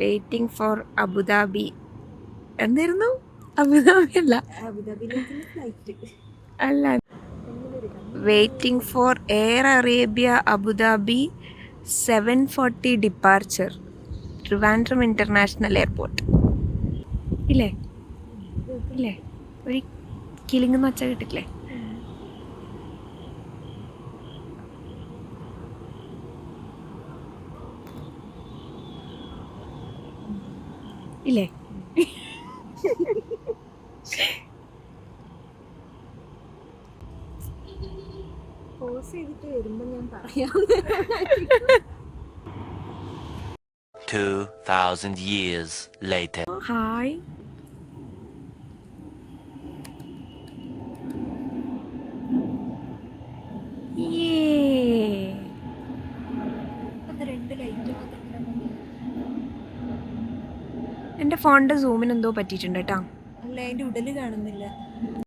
Waiting for Abu Dhabi. എന്തായിരുന്നു? Abu Dhabi അല്ല, അല്ല, waiting for air Arabia Abu Dhabi 7:40 departure, Trivandrum international airport. ഇല്ലേ ഇല്ലേ, ഒരു കിളിങ്ങെന്ന് വെച്ചാൽ കിട്ടില്ലേ? ഇല്ലേ? പോസ് ചെയ്തിട്ട് വരുമ്പോൾ ഞാൻ പറയാം. 2000 years later. ഹായ്. എൻ്റെ ഫോണിൻ്റെ സൂമിന് എന്തോ പറ്റിയിട്ടുണ്ട് കേട്ടോ. അല്ല, അതിൻ്റെ ഉടല് കാണുന്നില്ല.